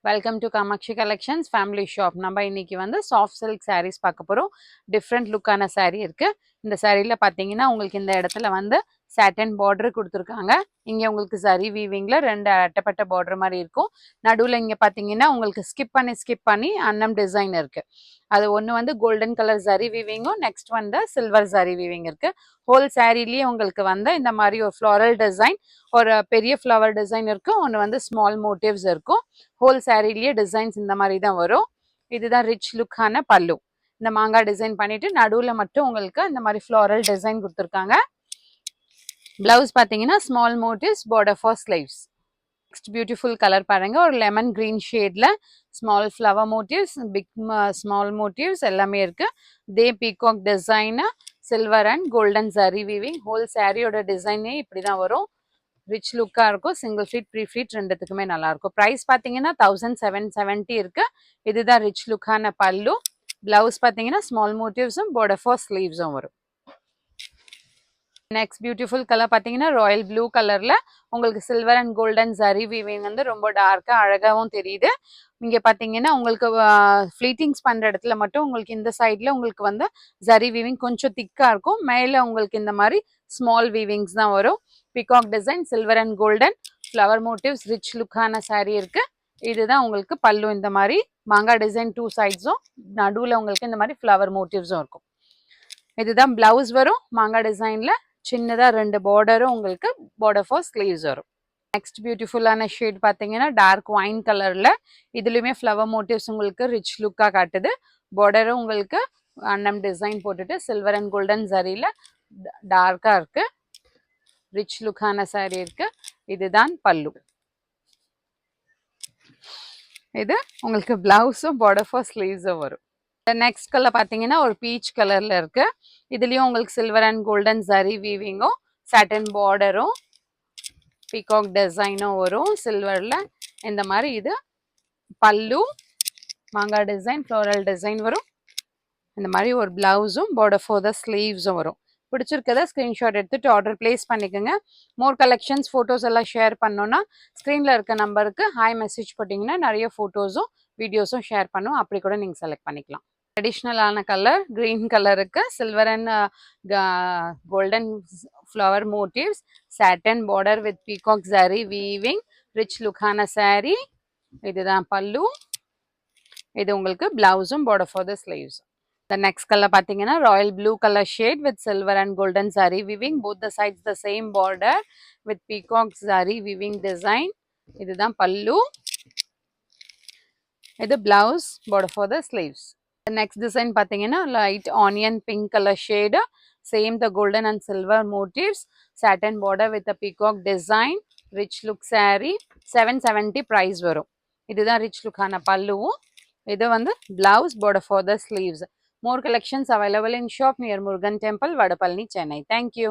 Welcome to Kamakshi collections family shop. நம்ம இன்னைக்கு வந்து சாஃப்ட் சில்க் சாரீஸ் பார்க்க போகிறோம். டிஃப்ரெண்ட் லுக்கான சாரீ இருக்குது. இந்த சாரியில் பார்த்தீங்கன்னா உங்களுக்கு இந்த இடத்துல வந்து சாட்டன் பார்டர் கொடுத்துருக்காங்க. இங்கே உங்களுக்கு சரி வீவிங்கில் ரெண்டு அட்டப்பட்ட பார்டர் மாதிரி இருக்கும். நடுவில் இங்கே பார்த்தீங்கன்னா உங்களுக்கு ஸ்கிப் பண்ணி அன்னம் டிசைன் இருக்குது. அது ஒன்று வந்து கோல்டன் கலர் சரி வீவிங்கும், நெக்ஸ்ட் வந்து சில்வர் சரி வீவிங் இருக்குது. ஹோல் சாரீலேயே உங்களுக்கு வந்து இந்த மாதிரி ஒரு ஃப்ளாரல் டிசைன், ஒரு பெரிய ஃப்ளவர் டிசைன் இருக்கும், ஒன்று வந்து ஸ்மால் மோட்டிவ்ஸ் இருக்கும். ஹோல் சாரீலேயே டிசைன்ஸ் இந்த மாதிரி தான் வரும். இதுதான் ரிச் லுக்கான பல்லு. இந்த மாங்காய் டிசைன் பண்ணிட்டு நடுவில் மட்டும் உங்களுக்கு இந்த மாதிரி ஃப்ளாரல் டிசைன் கொடுத்துருக்காங்க. பிளவுஸ் பார்த்தீங்கன்னா small motifs, border for sleeves. Next beautiful colour பாருங்க, ஒரு லெமன் கிரீன் ஷேட்ல small flower motifs, big small motifs எல்லாமே இருக்கு. The peacock design, silver and golden zari weaving. Whole சாரியோட டிசைனே இப்படிதான் வரும். ரிச் லுக்கா இருக்கும். சிங்கிள் ஃபிட் ப்ரீ ஃபிட் ரெண்டுத்துக்குமே நல்லா இருக்கும். ப்ரைஸ் பார்த்தீங்கன்னா 1770 இருக்கு. இதுதான் ரிச் லுக்கான பல்லு. பிளவுஸ் பார்த்தீங்கன்னா ஸ்மால் மோட்டிவ்ஸும் பார்டர் ஃபார் ஸ்லீவ்ஸும் வரும். நெக்ஸ்ட் பியூட்டிஃபுல் கலர் பார்த்தீங்கன்னா ராயல் ப்ளூ கலர்ல உங்களுக்கு silver and golden zari weaving வந்து ரொம்ப டார்க்கா அழகாவும் தெரியுது. இங்க பாத்தீங்கன்னா உங்களுக்கு ஃபிளீட்டிங்ஸ் பண்ற இடத்துல மட்டும் உங்களுக்கு இந்த சைட்ல உங்களுக்கு வந்து சரி வீவிங் கொஞ்சம் திக்கா இருக்கும். மேல உங்களுக்கு இந்த மாதிரி ஸ்மால் வீவிங்ஸ் தான் வரும். Peacock design, silver and golden flower motifs, rich லுக்கான சாரீ இருக்கு. இதுதான் உங்களுக்கு பல்லு. இந்த மாதிரி மாங்காய் டிசைன் டூ சைட்ஸும், நடுவில் உங்களுக்கு இந்த மாதிரி ஃப்ளவர் மோட்டிவ்ஸும் இருக்கும். இதுதான் பிளவுஸ் வரும். மாங்காய் டிசைன்ல சின்னதா ரெண்டு பார்டரும் உங்களுக்கு பார்டர் ஃபார் ஸ்லீவ்ஸ் வரும். நெக்ஸ்ட் பியூட்டிஃபுல்லான ஷேட் பார்த்தீங்கன்னா டார்க் ஒயின் கலர்ல, இதுலயுமே ஃப்ளவர் மோட்டிவ்ஸ் உங்களுக்கு ரிச் லுக்கா காட்டுது. பார்டரும் உங்களுக்கு அன்னம் டிசைன் போட்டுட்டு சில்வர் அண்ட் கோல்டன் சரியில டார்க்கா இருக்கு. ரிச் லுக்கான சாரி இருக்கு. இதுதான் பல்லு. இது உங்களுக்கு பிளவுஸும் பார்டர் ஃபார் ஸ்லீவ்ஸும் வரும். நெக்ஸ்ட் கலர் பார்த்தீங்கன்னா ஒரு பீச் கலர்ல இருக்கு. இதுலயும் உங்களுக்கு சில்வர் அண்ட் கோல்டன் சரி வீவிங்கும், சாட்டன் பார்டரும், பீகாக் டிசைனும் வரும் சில்வர்ல. இந்த மாதிரி இது பல்லு, மாங்காய் டிசைன், ஃப்ளோரல் டிசைன் வரும். இந்த மாதிரி ஒரு பிளவுஸும் பார்டர் ஃபார் த ஸ்லீவ்ஸும் வரும். பிடிச்சிருக்கத ஸ்க்ரீன்ஷாட் எடுத்துட்டு ஆர்டர் பிளேஸ் பண்ணிக்கோங்க. மோர் கலெக்ஷன்ஸ் ஃபோட்டோஸ் எல்லாம் ஷேர் பண்ணோன்னா ஸ்க்ரீனில் இருக்க நம்பருக்கு ஹாய் மெசேஜ் போட்டிங்கன்னா நிறைய ஃபோட்டோஸும் வீடியோஸும் ஷேர் பண்ணும். அப்படி கூட நீங்கள் செலக்ட் பண்ணிக்கலாம். ட்ரெடிஷ்னலான கலர் கிரீன் கலருக்கு silver and golden flower motifs, satin border with peacock zari weaving, rich லுக்கான சாரி. இதுதான் பல்லு. இது உங்களுக்கு பிளவுஸும் border for the sleeves. The next color பார்த்தீங்கன்னா royal blue colour shade with silver and golden zari weaving. Both the sides the same border with peacock zari weaving design. இதுதான் பல்லு. இது blouse, border for the sleeves. Next design பார்த்தீங்கன்னா light onion pink colour shade, same the golden and silver motifs, satin border with peacock design, rich look sari. 770 price வரும். இதுதான் rich லுக்கான பல்லுவும். இது வந்து blouse, border for the sleeves. More collections available in shop near Murugan Temple, Vadapalani, Chennai. Thank you.